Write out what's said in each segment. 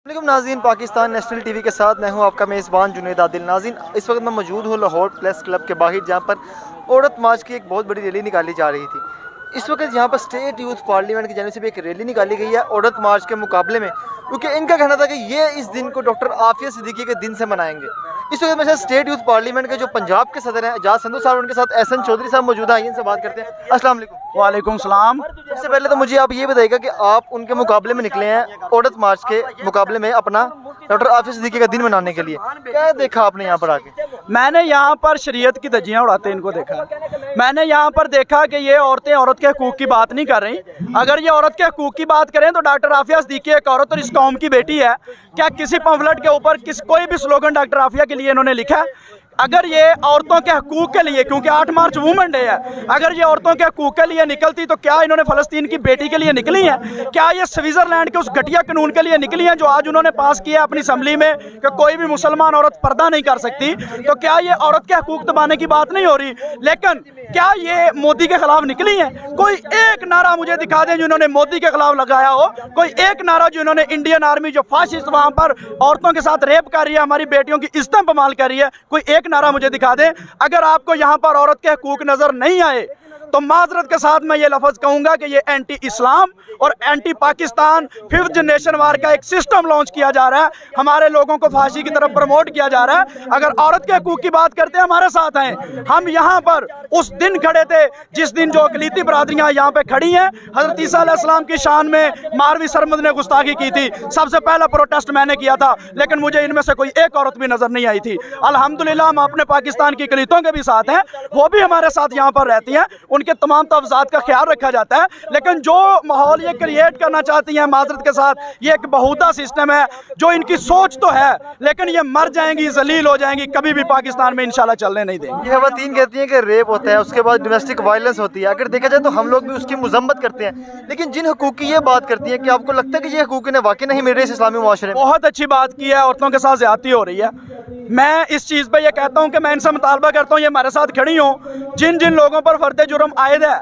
वालेकुम नाज़रीन, Pakistan national TV के साथ मैं हूं आपका मेज़बान जुनैद आदिल। नाज़रीन, इस वक्त मैं मौजूद हूं लाहौर प्रेस क्लब के बाहर, जहां पर औरत मार्च की एक बहुत बड़ी रैली निकाली जा रही थी। इस वक्त यहां पर स्टेट यूथ पार्लियामेंट की जानिब से भी एक रैली निकाली गई है औरत मार्च के मुकाबले में, क्योंकि इनका कहना था कि ये इस दिन को डॉक्टर आफिया सिद्दीकी के दिन से मनाएंगे। इस वक्त मेरे साथ स्टेट यूथ पार्लियामेंट के जो पंजाब के सदर हैं एजाज संधू साहब, उनके साथ एहसन चौधरी साहब मौजूद हैं। इनसे बात करते हैं। अस्सलाम वालेकुम। वालेकुम सलाम। सबसे पहले तो मुझे आप ये बताइएगा कि आप उनके मुकाबले में निकले हैं औरत मार्च के मुकाबले में अपना डॉक्टर आफिया सिद्दीकी का दिन मनाने के लिए। क्या देखा आपने यहाँ पर आके? मैंने यहाँ पर शरीयत की धज्जियाँ उड़ाते इनको देखा। मैंने यहाँ पर देखा कि ये औरतें औरत के हकूक़ की बात नहीं कर रही। अगर ये औरत के हकूक़ की बात करें तो डॉक्टर आफिया सिद्दीकी एक औरत और इस कौम की बेटी है। क्या किसी पम्फलेट के ऊपर कोई भी स्लोगन डॉक्टर आफिया के लिए इन्होंने लिखा है? अगर ये औरतों के हकूक़ के लिए, क्योंकि 8 मार्च वुमेन डे है, अगर ये औरतों के हकूक़ के लिए निकलती तो क्या इन्होंने फ़लस्तीन की बेटी के लिए निकली है? क्या ये स्विट्ज़रलैंड के उस घटिया कानून के लिए निकली हैं जो आज उन्होंने पास किया अपनी असम्बली में कि कोई भी मुसलमान औरत पर्दा नहीं कर सकती? तो क्या ये औरत के हकूक़ दबाने की बात नहीं हो रही? लेकिन क्या ये मोदी के खिलाफ निकली हैं? कोई एक नारा मुझे दिखा दें जो इन्होंने मोदी के खिलाफ लगाया हो। कोई एक नारा जो इन्होंने इंडियन आर्मी जो फाशिस्ट वहाँ पर औरतों के साथ रेप कर रही है, हमारी बेटियों की इज्जतें बमाल कर रही है, कोई एक नारा मुझे दिखा दें। अगर आपको यहाँ पर औरत के हकूक़ नजर नहीं आए तो माजरत के साथ मैं ये लफ्ज़ कहूँगा कि ये एंटी इस्लाम और एंटी पाकिस्तान 5th जनरेशन वार का एक सिस्टम लॉन्च किया जा रहा है। हमारे लोगों को फांसी की तरफ प्रमोट किया जा रहा है। अगर औरत के हकूक़ की बात करते हैं, हमारे साथ हैं। हम यहाँ पर उस दिन खड़े थे जिस दिन जो अक़लीती बरादरियाँ यहाँ पे खड़ी हैं। हज़रत ईसा अलैहिस्सलाम की शान में मारवी सरमद ने गुस्ताखी की थी। सबसे पहला प्रोटेस्ट मैंने किया था, लेकिन मुझे इनमें से कोई एक औरत भी नज़र नहीं आई थी। अल्हम्दुलिल्लाह हम अपने पाकिस्तान की अक़लीतों के भी साथ हैं, वो भी हमारे साथ यहाँ पर रहती हैं। उनके तमाम तहफ़्ज़ात का ख्याल रखा जाता है। लेकिन जो माहौल ये क्रिएट करना चाहती हैं, माजरत के साथ, ये एक बहुता सिस्टम है। जो इनकी सोच तो है, लेकिन ये मर जाएंगी, जलील हो जाएंगी, कभी भी पाकिस्तान में इंशाल्लाह चलने नहीं देंगे। ये खवातीन कहती हैं कि रेप होता है, उसके बाद डोमेस्टिक वायलेंस होती है। अगर देखा जाए तो हम लोग भी उसकी मजम्मत करते हैं, लेकिन जिन हकूक़ की ये बात करती है कि आपको लगता है कि ये हकूक़ इन्हें वाकई नहीं मिल रहे इस इस्लामी मुआशरे में? बहुत अच्छी बात की है, औरतों के साथ ज़्यादती हो रही है। मैं इस चीज़ पे ये कहता हूँ कि मैं इनसे मुतालबा करता हूँ, ये हमारे साथ खड़ी हूँ। जिन जिन लोगों पर फर्द जुर्म आयद है,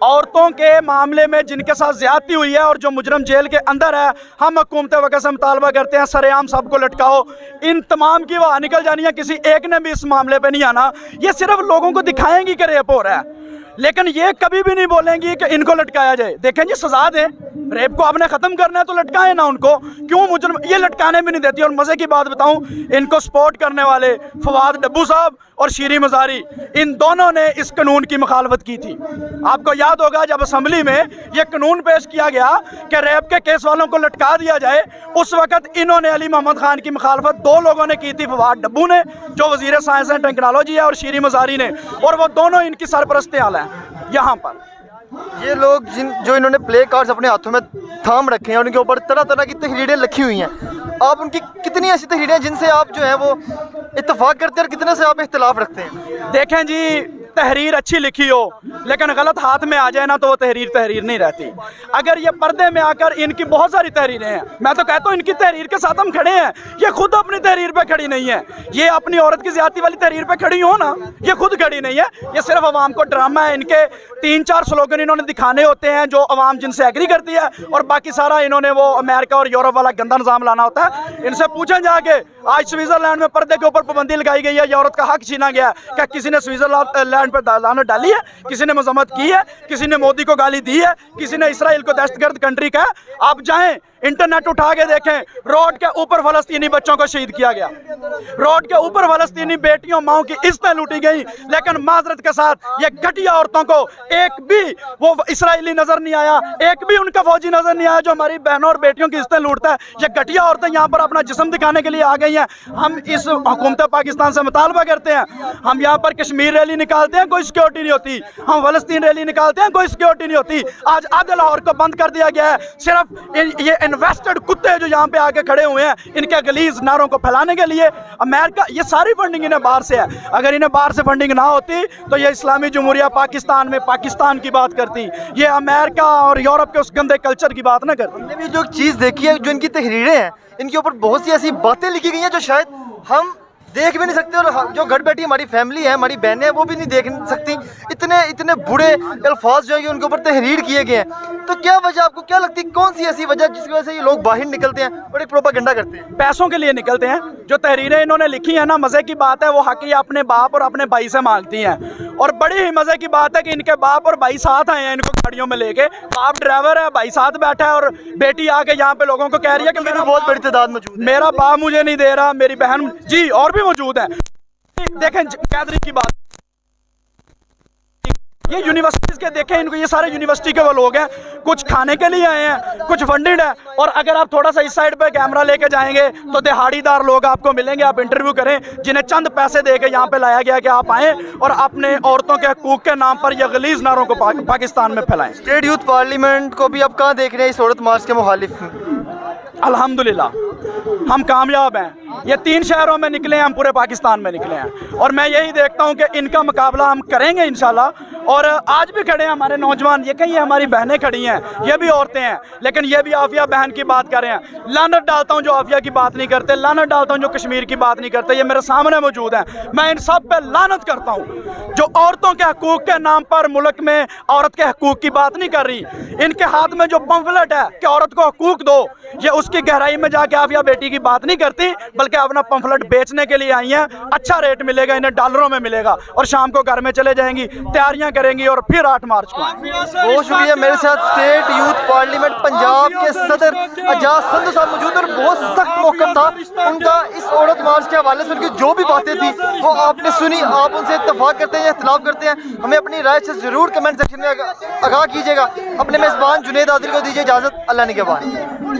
औरतों के मामले में जिनके साथ ज्यादती हुई है और जो मुजरम जेल के अंदर है, हम हुकूमत वक़्त से मुतालबा करते हैं सरेआम सबको लटकाओ। इन तमाम की वहाँ निकल जानी है, किसी एक ने भी इस मामले पे नहीं आना। ये सिर्फ लोगों को दिखाएंगी कि रेप हो रहा है, लेकिन ये कभी भी नहीं बोलेंगी कि इनको लटकाया जाए। देखें जी, सजा दें। रेप को आपने ख़त्म करना है तो लटकाएं ना उनको। क्यों मुजरम ये लटकाने भी नहीं देती? और मज़े की बात बताऊं, इनको सपोर्ट करने वाले फवाद डब्बू साहब और शीरी मज़ारी, इन दोनों ने इस कानून की मुखालफत की थी। आपको याद होगा जब असम्बली में यह कानून पेश किया गया कि रेप के केस वालों को लटका दिया जाए, उस वक़्त इन्होंने अली मोहम्मद खान की मुखालफत दो लोगों ने की थी, फवाद डब्बू ने जो वज़ीर साइंस एंड टेक्नोलॉजी है, और शीरी मज़ारी ने, और वो दोनों इनकी सरपरस्ती आला हैं यहाँ पर। ये लोग जो इन्होंने प्ले कार्ड्स अपने हाथों में थाम रखे हैं, उनके ऊपर तरह तरह की तहरीरें लिखी हुई हैं। आप उनकी कितनी ऐसी तहरीरें हैं जिनसे आप जो है वो इत्तेफाक करते हैं और कितने से आप इख्तिलाफ रखते हैं? देखें जी, तहरीर अच्छी लिखी हो लेकिन गलत हाथ में आ जाए ना तो वो तहरीर नहीं रहती। अगर ये पर्दे में आकर, इनकी बहुत सारी तहरीरें हैं, मैं तो कहता हूँ इनकी तहरीर के साथ हम खड़े हैं। ये खुद अपनी तहरीर पे खड़ी नहीं है। ये अपनी औरत की ज्यादती वाली तहरीर पे खड़ी हो ना, ये खुद खड़ी नहीं है। ये सिर्फ अवाम को ड्रामा है। इनके 3-4 स्लोगन इन्होंने दिखाने होते हैं जो अवाम जिनसे एग्री करती है, और बाकी सारा इन्होंने वो अमेरिका और यूरोप वाला गंदा निज़ाम लाना होता है। इनसे पूछें जाके, आज स्विट्ज़रलैंड में पर्दे के ऊपर पाबंदी लगाई गई है, ये औरत का हक छीना गया है। क्या किसी ने स्विट्ज़रलैंड पर लानत डाली है? किसी ने मजम्मत की है? किसी ने मोदी को गाली दी है? किसी ने इसराइल को दहशतगर्द कंट्री कहा? आप जाएं, इंटरनेट उठा के देखें, रोड के ऊपर फलस्तीनी बच्चों को शहीद किया गया, रोड के ऊपर फलस्तीनी बेटियों माओं की इज्जतें लूटी गई। लेकिन माजरत के साथ ये घटिया औरतों को एक भी वो इसराइली नजर नहीं आया, एक भी उनका फौजी नजर नहीं आया जो हमारी बहनों और बेटियों की इज्जतें लूटता है। ये घटिया औरतें यहाँ पर अपना जिस्म दिखाने के लिए आ गई हैं। हम इस हुकूमत पाकिस्तान से मुतालबा करते हैं, हम यहाँ पर कश्मीर रैली निकालते हैं, कोई सिक्योरिटी नहीं होती। हम फलस्तीन रैली निकालते हैं, कोई सिक्योरिटी नहीं होती। आज आधे लाहौर को बंद कर दिया गया है, सिर्फ ये इन्वेस्टेड कुत्ते जो यहाँ पे आके खड़े हुए हैं इनके गलीज नारों को फैलाने के लिए। अमेरिका, ये सारी फंडिंग इन्हें बाहर से है। अगर इन्हें बाहर से फंडिंग ना होती तो ये इस्लामी जमहूरिया पाकिस्तान में पाकिस्तान की बात करती, ये अमेरिका और यूरोप के उस गंदे कल्चर की बात ना करती। हमने भी जो चीज़ देखी है, जो इनकी तहरीरें हैं, इनके ऊपर बहुत सी ऐसी बातें लिखी गई हैं जो शायद हम देख भी नहीं सकते, और जो घर बैठी हमारी फैमिली है, हमारी बहनें हैं, वो भी नहीं देख सकती। इतने इतने बुरे अल्फाज जो है कि उनके ऊपर तहरीर किए गए हैं। तो क्या वजह, आपको क्या लगती है, कौन सी ऐसी वजह जिसकी वजह से ये लोग बाहर निकलते हैं और एक प्रोपागेंडा करते हैं? पैसों के लिए निकलते हैं। जो तहरीरें इन्होंने लिखी है ना, मज़े की बात है, वो हक़ अपने बाप और अपने भाई से मांगती हैं। और बड़ी ही मज़े की बात है कि इनके बाप और भाई साथ आए हैं इनको गाड़ियों में लेके। बाप ड्राइवर है, भाई साथ बैठा है, और बेटी आके यहाँ पे लोगों को कह रही है कि मेरा बहुत बड़ी तादाद मौजूद है। मेरा बाप मुझे नहीं दे रहा, मेरी बहन जी और भी मौजूद है। देखें कैदरी की बात, ये यूनिवर्सिटीज के देखें इनको, ये सारे यूनिवर्सिटी के वो लोग हैं, कुछ खाने के लिए आए हैं, कुछ फंडेड है। और अगर आप थोड़ा सा इस साइड पे कैमरा लेके जाएंगे तो दिहाड़ीदार लोग आपको मिलेंगे, आप इंटरव्यू करें, जिन्हें चंद पैसे दे के यहाँ पे लाया गया कि आप आएँ और अपने औरतों के हकूक के नाम पर यह गलीज नारों को पाकिस्तान में फैलाएं। स्टेट यूथ पार्लियामेंट को भी आप कहाँ देख रहे हैं इस औरत मार्च के मुखालिफ? अल्हम्दुलिल्लाह हम कामयाब हैं। ये 3 शहरों में निकले हैं, हम पूरे पाकिस्तान में निकले हैं, और मैं यही देखता हूं कि इनका मुकाबला हम करेंगे इंशाल्लाह। और आज भी खड़े हैं हमारे नौजवान, ये कहीं हमारी बहनें खड़ी हैं, ये भी औरतें हैं, लेकिन ये भी आफिया बहन की बात कर रहे हैं। लानत डालता हूं जो आफिया की बात नहीं करते, लानत डालता हूं जो कश्मीर की बात नहीं करते, ये मेरे सामने मौजूद हैं। मैं इन सब पे लानत करता हूं जो औरतों के हकूक के नाम पर मुल्क में औरत के हकूक की बात नहीं कर रही। इनके हाथ में जो पंफलेट है कि औरत को हकूक दो, ये उसकी गहराई में जाके आफिया बेटी की बात नहीं करती, बल्कि अपना पंफलेट बेचने के लिए आई हैं। अच्छा रेट मिलेगा, इन्हें डॉलरों में मिलेगा, और शाम को घर में चले जाएंगी, तैयारियां करेंगी और फिर 8 मार्च को आएंगी। बहुत शुक्रिया। मेरे साथ स्टेट यूथ पार्लियामेंट पंजाब के सदर एजाज संधू साहब मौजूद, और बहुत सख्त मौक़िफ़ था उनका इस औरत मार्च के हवाले से। उनकी जो भी बातें थी वो आपने सुनी। आप उनसे इत्तेफाक करते हैं या इख्तिलाफ करते हैं, हमें अपनी राय से ज़रूर कमेंट सेक्शन में आगाह कीजिएगा। अपने मेज़बान जुनैद आदिल को दीजिए इजाज़त। अल्लाह निगहबान।